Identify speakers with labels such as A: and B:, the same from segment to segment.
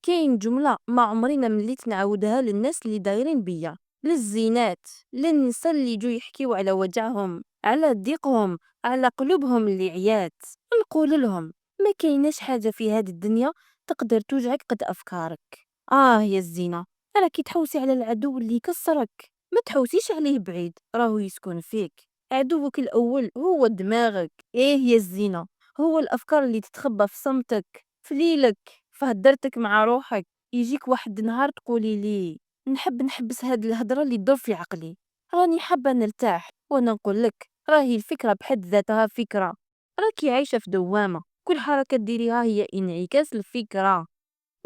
A: كاين جملة ما عمري مليت نعاودها للناس اللي دايرين بيا، للزينات، للنساء اللي يجوا يحكيو على وجعهم، على ضيقهم، على قلوبهم اللي عيات. نقول لهم ما كايناش حاجة في هذه الدنيا تقدر توجعك قد أفكارك. يا الزينة، راكي تحوسي على العدو اللي يكسرك، ما تحوسيش عليه بعيد، راهو يسكن فيك. عدوك الأول هو دماغك. يا الزينة، هو الأفكار اللي تتخبى في صمتك، في ليلك، فهدرتك مع روحك. يجيك واحد النهار تقولي لي نحب نحبس هاد الهضره اللي تدور في عقلي، راني حابه نرتاح. وانا نقول لك راهي الفكره بحد ذاتها فكره، راكي عايشه في دوامه، كل حركه ديريها هي انعكاس الفكره.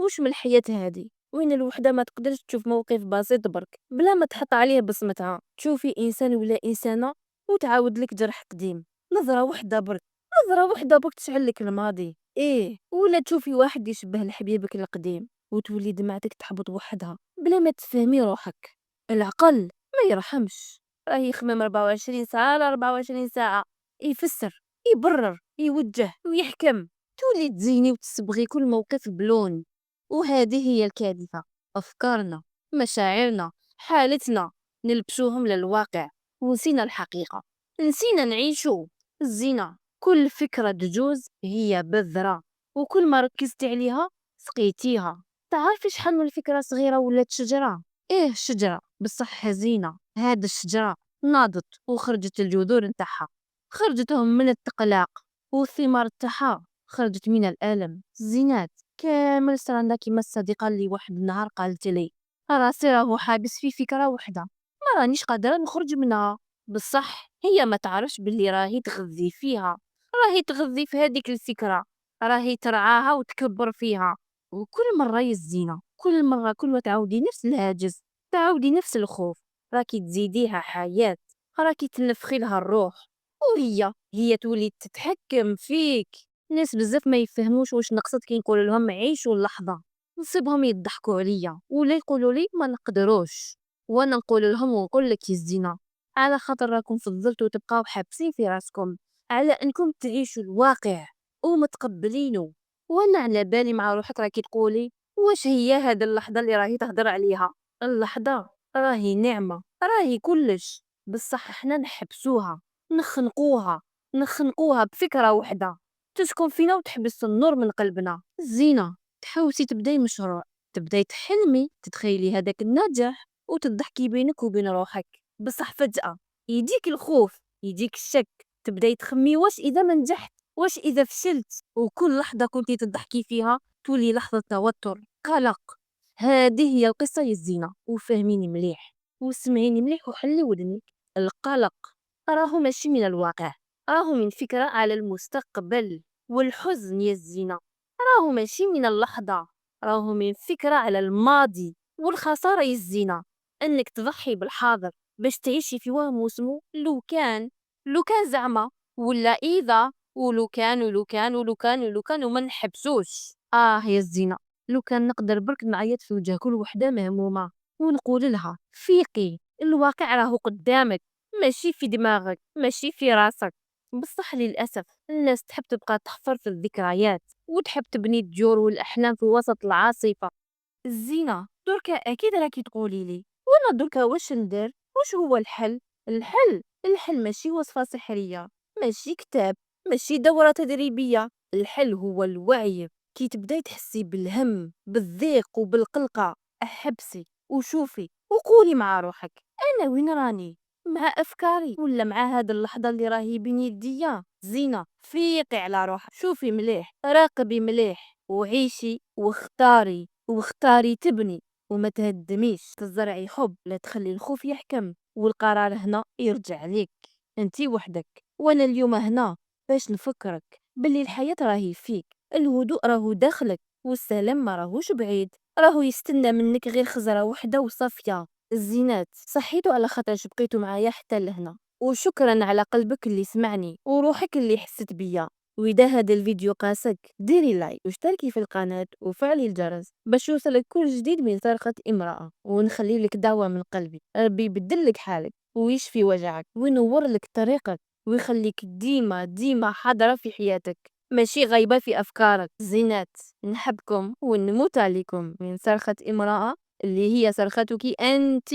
A: وش من الحياه هادي وين الوحده ما تقدرش تشوف موقف بسيط برك بلا ما تحط عليه بصمتها، تشوفي انسان ولا انسانه وتعاود لك جرح قديم. نظره وحده برك، نظره وحده برك تشعل لك الماضي. ولا تشوفي واحد يشبه لحبيبك القديم وتولي دمعتك تحبط وحدها بلا ما تفهمي روحك. العقل ما يرحمش، راه يخمم 24 ساعة على 24 ساعة، يفسر، يبرر، يوجه ويحكم. تولي تزيني وتصبغي كل موقف بلون. وهذه هي الكارثة، أفكارنا، مشاعرنا، حالتنا نلبسوهم للواقع ونسينا الحقيقة، نسينا نعيشو. الزينة كل فكرة تجوز هي بذرة، وكل ما ركزتي عليها سقيتيها. تعرفي شحال من فكرة صغيرة ولات شجرة؟ شجرة بصح حزينة. هاد الشجرة ناضت وخرجت الجذور نتاعها، خرجتهم من التقلاق، والثمار تاعها خرجت من الألم. الزينات كامل صرنا كيما الصديقة اللي واحد النهار قالت لي راسي راهو حابس في فكرة وحدة ما رانيش قادرة نخرج منها. بصح هي ما تعرفش باللي راهي تغذي فيها، راهي تغذي في هذيك الفكرة، راهي ترعاها وتكبر فيها. وكل مرة يا الزينة، كل مرة كل ما تعاودي نفس الهاجس، تعاودي نفس الخوف، راكي تزيديها حياة، راكي تنفخي لها الروح، وهي تولي تتحكم فيك. ناس بزاف ما يفهموش واش نقصد كي نقول لهم عيشوا اللحظة، نصيبهم يضحكوا عليا ولا يقولوا لي ما نقدروش. وانا نقول لهم ونقول لك يا الزينة، على خاطر راكم فضلتوا تبقاو حابسين في راسكم على انكم تعيشوا الواقع ومتقبلينه. وانا على بالي مع روحك راكي تقولي واش هي هاد اللحظة اللي راهي تهضر عليها. اللحظة راهي نعمة، راهي كلش، بصح احنا نحبسوها، نخنقوها، نخنقوها بفكرة وحدة تسكن فينا وتحبس النور من قلبنا. الزينة تحوسي تبداي مشروع، تبداي تحلمي تتخيلي هذاك النجاح وتضحكي بينك وبين روحك، بصح فجأة يجيك الخوف، يجيك الشك، تبداي تخمي واش إذا ما نجحت، واش إذا فشلت. وكل لحظة كنتي تضحكي فيها تولي لحظة توتر، قلق. هذه هي القصة يا الزينة، وفهميني مليح وسمعيني مليح وحلي ودنك. القلق راهو ماشي من الواقع، راهو من فكرة على المستقبل. والحزن يا الزينة راهو ماشي من اللحظة، راهو من فكرة على الماضي. والخسارة يا الزينة انك تضحي بالحاضر باش تعيشي في وهم واسمو لو كان، لو كان زعما، ولا اذا، ولو كان ولو كان ولو كان ولو كان وما نحبسوش. يا الزينة، لو كان نقدر برك نعيط في وجه كل وحدة مهمومة ونقول لها فيقي، الواقع راهو قدامك، ماشي في دماغك، ماشي في راسك. بصح للأسف الناس تحب تبقى تحفر في الذكريات وتحب تبني الديور والأحلام في وسط العاصفة. الزينة دركا أكيد راكي تقولي لي وانا دركا واش ندير، واش هو الحل؟ الحل ماشي وصفة سحرية، ماشي كتاب، ماشي دورة تدريبية. الحل هو الوعي. كي تبداي تحسي بالهم، بالضيق وبالقلقة، احبسي وشوفي وقولي مع روحك انا وين راني، مع افكاري ولا مع هاد اللحظة اللي راهي بين يديا. زينة فيقي على روحك، شوفي مليح، راقبي مليح، وعيشي واختاري تبني وما تهدميش، تزرعي حب لا تخلي الخوف يحكم. والقرار هنا يرجع ليك انتي وحدك. وانا اليوم هنا باش نفكرك باللي الحياة راهي فيك، الهدوء راهو داخلك، والسلام ما راهوش بعيد، راهو يستنى منك غير خزرة وحدة وصافية. الزينات صحيتو على خاطر بقيتو معايا حتى لهنا، وشكرا على قلبك اللي سمعني وروحك اللي حست بيا. وإذا هذا الفيديو قاسك ديري لايك واشتركي في القناة وفعلي الجرس باش يوصلك كل جديد من صرخة امرأة. ونخلي لك دعوة من قلبي، ربي يبدل لك حالك ويشفي وجعك وينور لك طريقك ويخليك ديما حاضرة في حياتك. ماشي غايبة في أفكارك. زينات، نحبكم ونموت عليكم من صرخة امرأة اللي هي صرختك أنتِ.